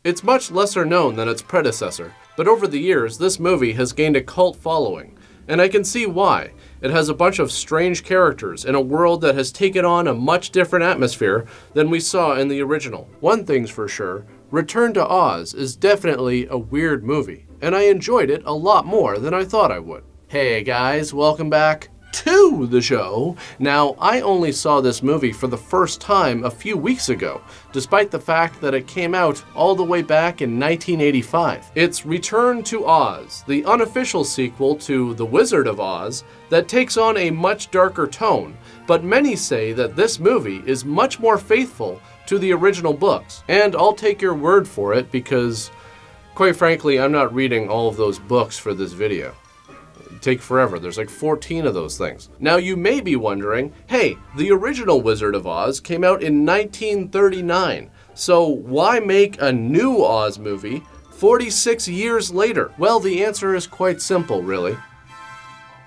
It's much lesser known than its predecessor, but over the years, this movie has gained a cult following, and I can see why. It has a bunch of strange characters in a world that has taken on a much different atmosphere than we saw in the original. One thing's for sure, Return to Oz is definitely a weird movie, and I enjoyed it a lot more than I thought I would. Hey guys, welcome back to the show. Now, I only saw this movie for the first time a few weeks ago, despite the fact that it came out all the way back in 1985. It's Return to Oz, the unofficial sequel to The Wizard of Oz that takes on a much darker tone, but many say that this movie is much more faithful to the original books. And I'll take your word for it because, quite frankly, I'm not reading all of those books for this video. Take forever. There's like 14 of those things. Now you may be wondering, hey, the original Wizard of Oz came out in 1939, so why make a new Oz movie 46 years later? Well, the answer is quite simple, really.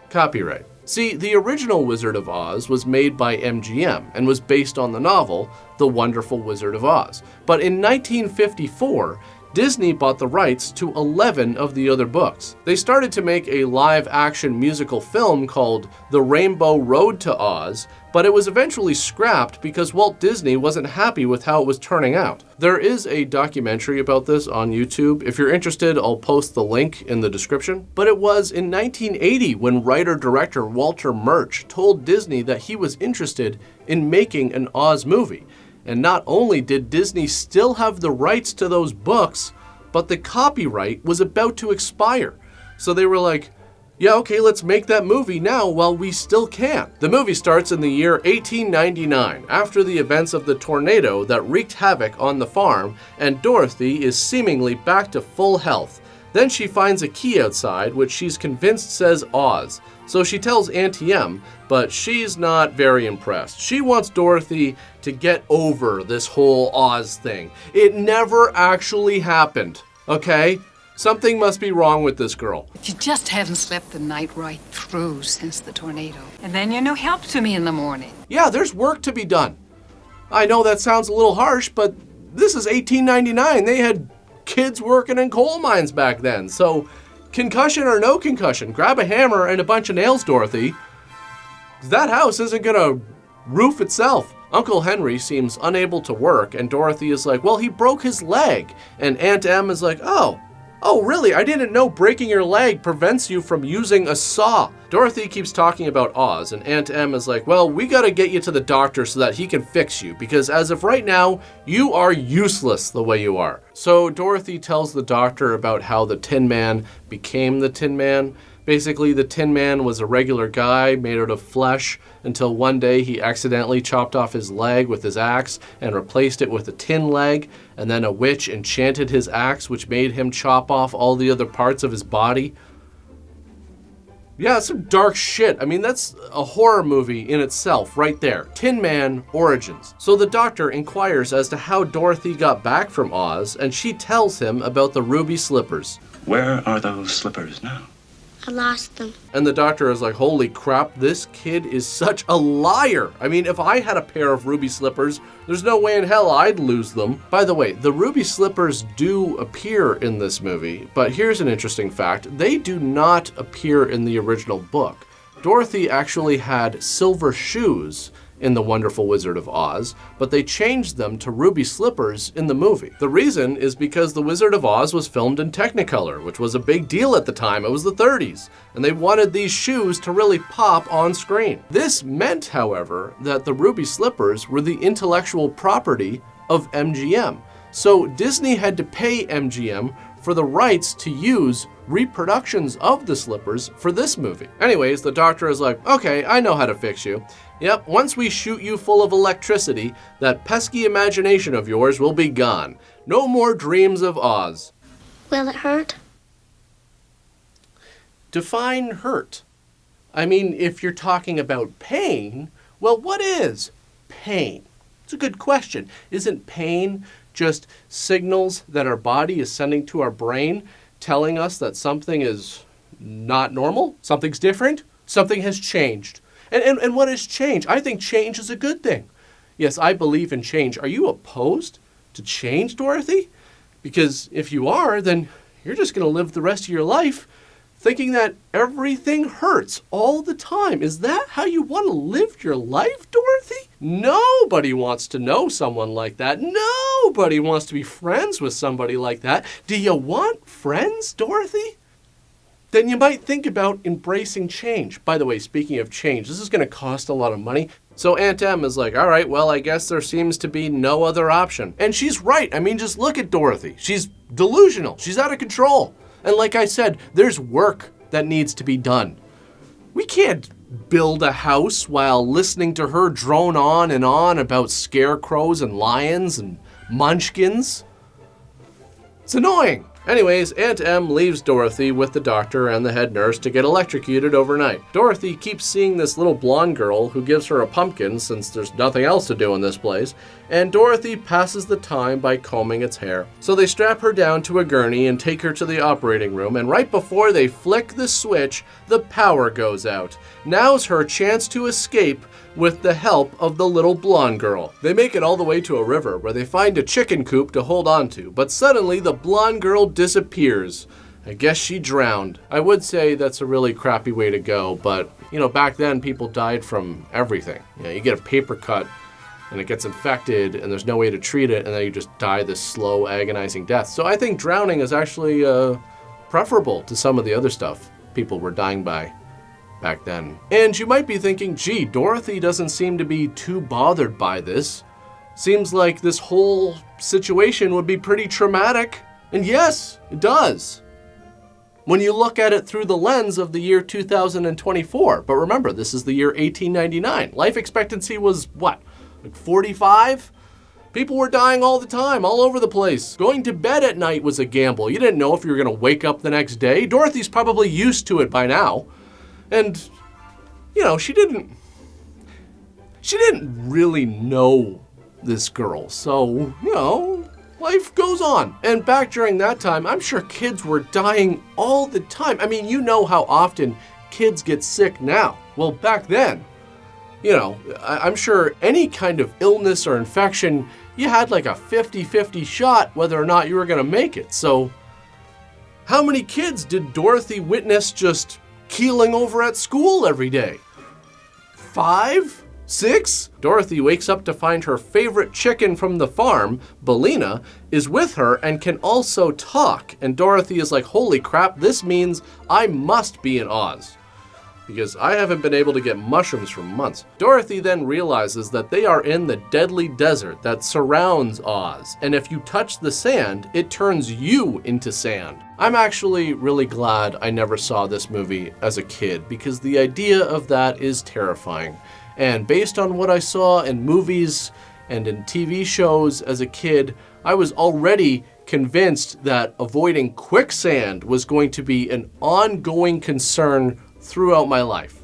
Copyright. See, the original Wizard of Oz was made by MGM and was based on the novel The Wonderful Wizard of Oz. But in 1954, Disney bought the rights to 11 of the other books. They started to make a live-action musical film called The Rainbow Road to Oz, but it was eventually scrapped because Walt Disney wasn't happy with how it was turning out. There is a documentary about this on YouTube. If you're interested, I'll post the link in the description. But it was in 1980 when writer-director Walter Murch told Disney that he was interested in making an Oz movie. And not only did Disney still have the rights to those books, but the copyright was about to expire. So they were like, yeah, okay, let's make that movie now while we still can. The movie starts in the year 1899, after the events of the tornado that wreaked havoc on the farm, and Dorothy is seemingly back to full health. Then she finds a key outside, which she's convinced says Oz. So she tells Auntie M, but she's not very impressed. She wants Dorothy to get over this whole Oz thing. It never actually happened, okay? Something must be wrong with this girl. You just haven't slept the night right through since the tornado. And then you're no help to me in the morning. Yeah, there's work to be done. I know that sounds a little harsh, but this is 1899. They had kids working in coal mines back then, so concussion or no concussion, grab a hammer and a bunch of nails, Dorothy. That house isn't gonna roof itself. Uncle Henry seems unable to work, and Dorothy is like, well, he broke his leg. And Aunt Em is like, oh, really? I didn't know breaking your leg prevents you from using a saw. Dorothy keeps talking about Oz, and Aunt Em is like, well, we gotta get you to the doctor so that he can fix you, because as of right now, you are useless the way you are. So Dorothy tells the doctor about how the Tin Man became the Tin Man. Basically, the Tin Man was a regular guy made out of flesh until one day he accidentally chopped off his leg with his axe and replaced it with a tin leg, and then a witch enchanted his axe, which made him chop off all the other parts of his body. Yeah, some dark shit. I mean, that's a horror movie in itself right there. Tin Man Origins. So the doctor inquires as to how Dorothy got back from Oz, and she tells him about the ruby slippers. Where are those slippers now? I lost them. And the doctor is like, holy crap, this kid is such a liar. I mean, if I had a pair of ruby slippers, there's no way in hell I'd lose them. By the way, the ruby slippers do appear in this movie, but here's an interesting fact. They do not appear in the original book. Dorothy actually had silver shoes in The Wonderful Wizard of Oz, but they changed them to ruby slippers in the movie. The reason is because The Wizard of Oz was filmed in Technicolor, which was a big deal at the time. It was the 30s, and they wanted these shoes to really pop on screen. This meant, however, that the ruby slippers were the intellectual property of MGM. So Disney had to pay MGM for the rights to use reproductions of the slippers for this movie. Anyways, the doctor is like, okay, I know how to fix you. Yep, once we shoot you full of electricity, that pesky imagination of yours will be gone. No more dreams of Oz. Will it hurt? Define hurt. I mean, if you're talking about pain, well, what is pain? It's a good question. Isn't pain just signals that our body is sending to our brain, telling us that something is not normal, something's different, something has changed? And what is change? I think change is a good thing. Yes, I believe in change. Are you opposed to change, Dorothy? Because if you are, then you're just going to live the rest of your life thinking that everything hurts all the time. Is that how you want to live your life, Dorothy? Nobody wants to know someone like that. Nobody wants to be friends with somebody like that. Do you want friends, Dorothy? Then you might think about embracing change. By the way, speaking of change, this is going to cost a lot of money. So Aunt Em is like, all right, well, I guess there seems to be no other option. And she's right. I mean, just look at Dorothy. She's delusional. She's out of control. And like I said, there's work that needs to be done. We can't build a house while listening to her drone on and on about scarecrows and lions and munchkins. It's annoying. Anyways, Aunt Em leaves Dorothy with the doctor and the head nurse to get electrocuted overnight. Dorothy keeps seeing this little blonde girl who gives her a pumpkin since there's nothing else to do in this place, and Dorothy passes the time by combing its hair. So they strap her down to a gurney and take her to the operating room, and right before they flick the switch, the power goes out. Now's her chance to escape with the help of the little blonde girl. They make it all the way to a river where they find a chicken coop to hold on to, but suddenly the blonde girl disappears. I guess she drowned. I would say that's a really crappy way to go, but back then people died from everything. You get a paper cut and it gets infected and there's no way to treat it, and then you just die this slow, agonizing death. So I think drowning is actually preferable to some of the other stuff people were dying by back then. And you might be thinking, gee, Dorothy doesn't seem to be too bothered by this. Seems like this whole situation would be pretty traumatic. And yes, it does, when you look at it through the lens of the year 2024. But remember, this is the year 1899. Life expectancy was what, like 45? People were dying all the time, all over the place. Going to bed at night was a gamble. You didn't know if you were going to wake up the next day. Dorothy's probably used to it by now. And, she didn't really know this girl. So, life goes on. And back during that time, I'm sure kids were dying all the time. I mean, you know how often kids get sick now. Well, back then, I'm sure any kind of illness or infection, you had like a 50-50 shot whether or not you were going to make it. So, how many kids did Dorothy witness just keeling over at school every day? 5? 6? Dorothy wakes up to find her favorite chicken from the farm, Bellina, is with her and can also talk. And Dorothy is like, holy crap, this means I must be in Oz, because I haven't been able to get mushrooms for months. Dorothy then realizes that they are in the deadly desert that surrounds Oz, and if you touch the sand, it turns you into sand. I'm actually really glad I never saw this movie as a kid, because the idea of that is terrifying. And based on what I saw in movies and in TV shows as a kid, I was already convinced that avoiding quicksand was going to be an ongoing concern throughout my life.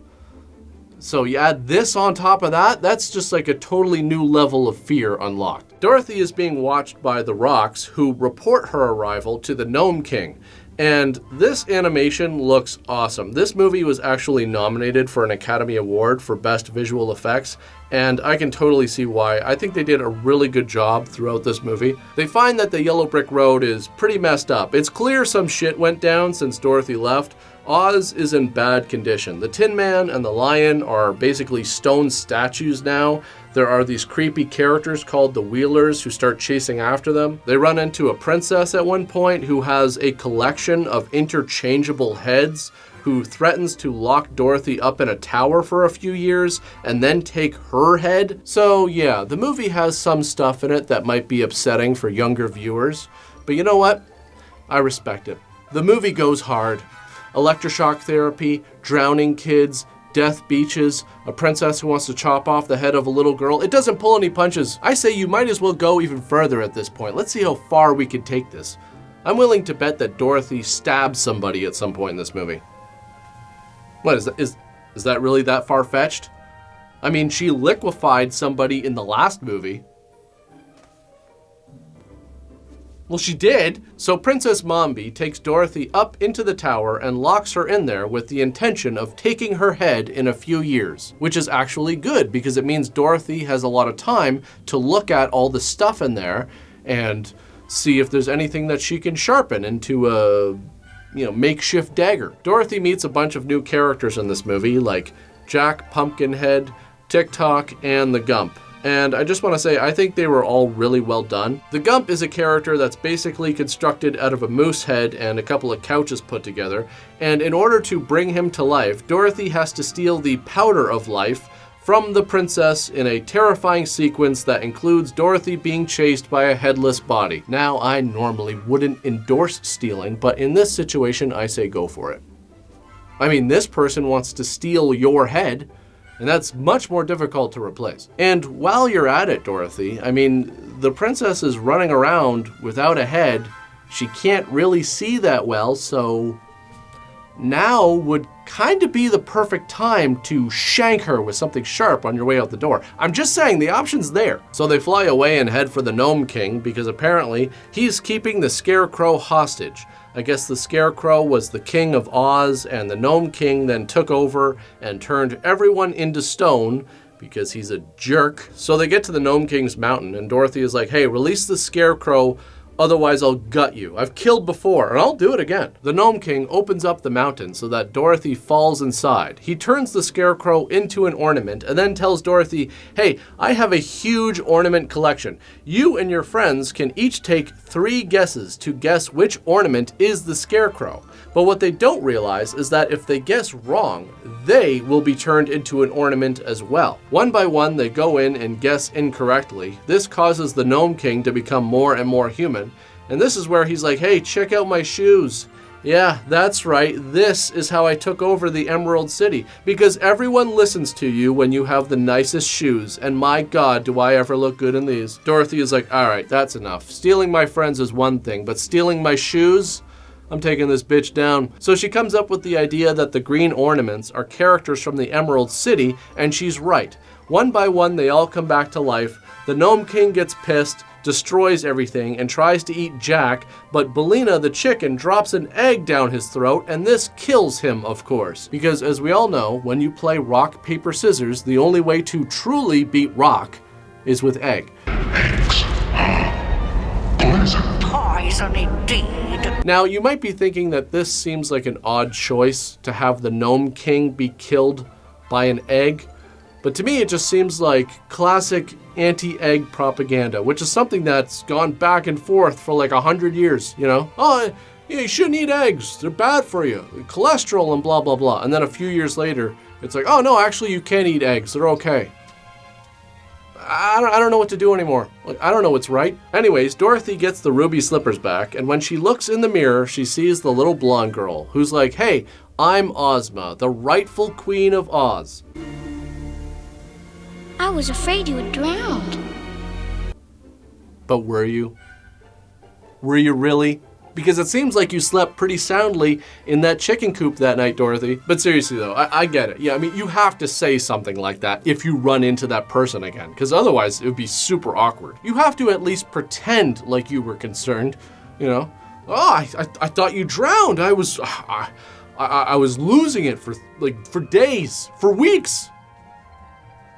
So you add this on top of that, that's just like a totally new level of fear unlocked. Dorothy is being watched by the Rocks, who report her arrival to the Nome King. And this animation looks awesome. This movie was actually nominated for an Academy Award for Best Visual Effects, and I can totally see why. I think they did a really good job throughout this movie. They find that the Yellow Brick Road is pretty messed up. It's clear some shit went down since Dorothy left. Oz is in bad condition. The Tin Man and the Lion are basically stone statues now. There are these creepy characters called the Wheelers who start chasing after them. They run into a princess at one point who has a collection of interchangeable heads, who threatens to lock Dorothy up in a tower for a few years and then take her head. So yeah, the movie has some stuff in it that might be upsetting for younger viewers, but you know what? I respect it. The movie goes hard. Electroshock therapy, drowning kids, death beaches, a princess who wants to chop off the head of a little girl. It doesn't pull any punches. I say you might as well go even further at this point. Let's see how far we can take this. I'm willing to bet that Dorothy stabs somebody at some point in this movie. What, is that really that far-fetched? I mean, she liquefied somebody in the last movie. Well, she did. So Princess Mombi takes Dorothy up into the tower and locks her in there with the intention of taking her head in a few years, which is actually good because it means Dorothy has a lot of time to look at all the stuff in there and see if there's anything that she can sharpen into a, makeshift dagger. Dorothy meets a bunch of new characters in this movie, like Jack Pumpkinhead, TikTok, and the Gump. And I just want to say, I think they were all really well done. The Gump is a character that's basically constructed out of a moose head and a couple of couches put together. And in order to bring him to life, Dorothy has to steal the powder of life from the princess in a terrifying sequence that includes Dorothy being chased by a headless body. Now, I normally wouldn't endorse stealing, but in this situation, I say go for it. I mean, this person wants to steal your head, and that's much more difficult to replace. And while you're at it, Dorothy, I mean, the princess is running around without a head. She can't really see that well, so now would kind of be the perfect time to shank her with something sharp on your way out the door. I'm just saying, the option's there. So they fly away and head for the Gnome King because apparently he's keeping the Scarecrow hostage. I guess the Scarecrow was the king of Oz, and the Gnome King then took over and turned everyone into stone because he's a jerk. So they get to the Gnome King's mountain, and Dorothy is like, hey, release the Scarecrow, otherwise I'll gut you. I've killed before, and I'll do it again. The Gnome King opens up the mountain so that Dorothy falls inside. He turns the Scarecrow into an ornament and then tells Dorothy, hey, I have a huge ornament collection. You and your friends can each take 3 guesses to guess which ornament is the Scarecrow. But what they don't realize is that if they guess wrong, they will be turned into an ornament as well. One by one, they go in and guess incorrectly. This causes the Gnome King to become more and more human. And this is where he's like, hey, check out my shoes. Yeah, that's right. This is how I took over the Emerald City. Because everyone listens to you when you have the nicest shoes. And my God, do I ever look good in these. Dorothy is like, all right, that's enough. Stealing my friends is one thing, but stealing my shoes? I'm taking this bitch down. So she comes up with the idea that the green ornaments are characters from the Emerald City, and she's right. One by one, they all come back to life. The Gnome King gets pissed, destroys everything, and tries to eat Jack, but Bellina the chicken drops an egg down his throat, and this kills him, of course. Because as we all know, when you play rock, paper, scissors, the only way to truly beat rock is with egg. Eggs are poison. Poison indeed. Now, you might be thinking that this seems like an odd choice to have the Gnome King be killed by an egg, but to me it just seems like classic anti-egg propaganda, which is something that's gone back and forth for like 100 years, Oh, yeah, you shouldn't eat eggs. They're bad for you. Cholesterol and blah, blah, blah. And then a few years later, it's like, oh no, actually you can eat eggs. They're okay. I don't know what to do anymore. I don't know what's right. Anyways, Dorothy gets the ruby slippers back, and when she looks in the mirror, she sees the little blonde girl, who's like, hey, I'm Ozma, the rightful queen of Oz. I was afraid you would drown. But were you? Were you really? Because it seems like you slept pretty soundly in that chicken coop that night, Dorothy. But seriously though, I get it. Yeah, I mean, you have to say something like that if you run into that person again, because otherwise it would be super awkward. You have to at least pretend like you were concerned, Oh, I thought you drowned. I was losing it for days, for weeks.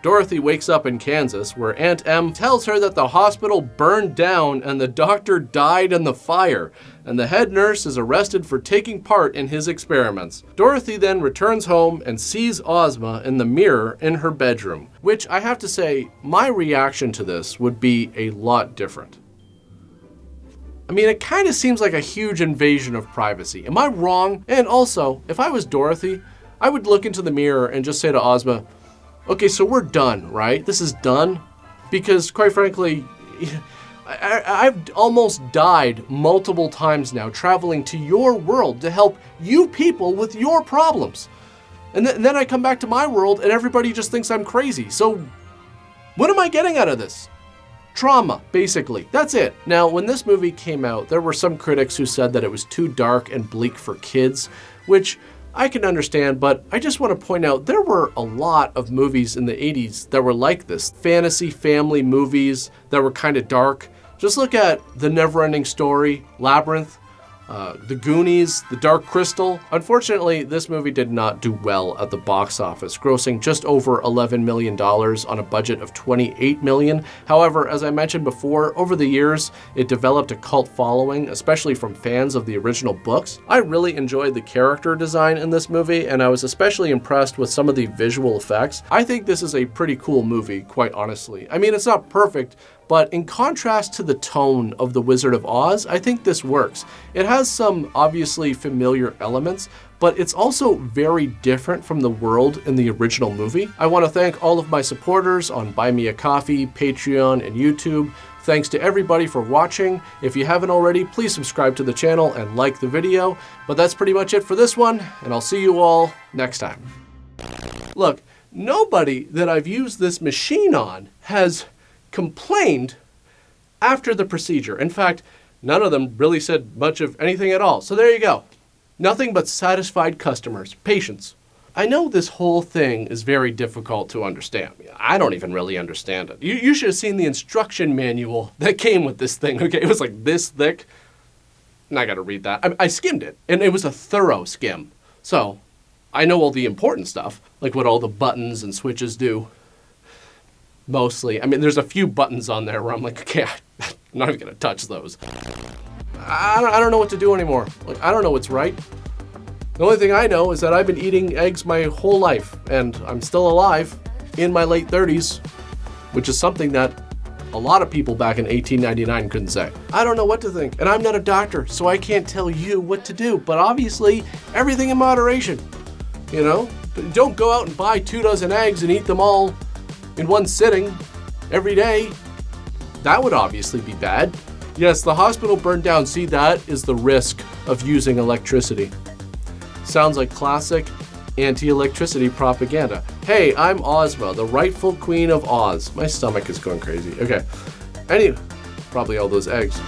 Dorothy wakes up in Kansas, where Aunt Em tells her that the hospital burned down and the doctor died in the fire, and the head nurse is arrested for taking part in his experiments. Dorothy then returns home and sees Ozma in the mirror in her bedroom, which I have to say, my reaction to this would be a lot different. I mean, it kind of seems like a huge invasion of privacy. Am I wrong? And also, if I was Dorothy, I would look into the mirror and just say to Ozma, okay, so we're done, right? This is done? Because, quite frankly, I've almost died multiple times now traveling to your world to help you people with your problems. And then I come back to my world and everybody just thinks I'm crazy. So what am I getting out of this? Trauma, basically. That's it. Now, when this movie came out, there were some critics who said that it was too dark and bleak for kids, which I can understand, but I just want to point out there were a lot of movies in the 80s that were like this. Fantasy family movies that were kind of dark. Just look at The Neverending Story, Labyrinth. The Goonies, The Dark Crystal. Unfortunately, this movie did not do well at the box office, grossing just over $11 million on a budget of $28 million. However, as I mentioned before, over the years, it developed a cult following, especially from fans of the original books. I really enjoyed the character design in this movie, and I was especially impressed with some of the visual effects. I think this is a pretty cool movie, quite honestly. I mean, it's not perfect, but in contrast to the tone of The Wizard of Oz, I think this works. It has some obviously familiar elements, but it's also very different from the world in the original movie. I want to thank all of my supporters on Buy Me a Coffee, Patreon, and YouTube. Thanks to everybody for watching. If you haven't already, please subscribe to the channel and like the video. But that's pretty much it for this one, and I'll see you all next time. Look, nobody that I've used this machine on has complained after the procedure. In fact, none of them really said much of anything at all. So there you go. Nothing but satisfied customers. Patience. I know this whole thing is very difficult to understand. I don't even really understand it. You should have seen the instruction manual that came with this thing. Okay, it was like this thick. And I gotta read that. I skimmed it, and it was a thorough skim. So I know all the important stuff, like what all the buttons and switches do. Mostly. I mean, there's a few buttons on there where I'm like, okay, I'm not even gonna touch those. I don't know what to do anymore. Like, I don't know what's right. The only thing I know is that I've been eating eggs my whole life, and I'm still alive in my late 30s, which is something that a lot of people back in 1899 couldn't say. I don't know what to think, and I'm not a doctor, so I can't tell you what to do, but obviously, everything in moderation. You know? Don't go out and buy 24 eggs and eat them all in one sitting every day. That would obviously be bad. Yes, the hospital burned down. See, that is the risk of using electricity. Sounds like classic anti-electricity propaganda. Hey, I'm Ozma, the rightful queen of Oz. My stomach is going crazy. Okay. Anyway, probably all those eggs.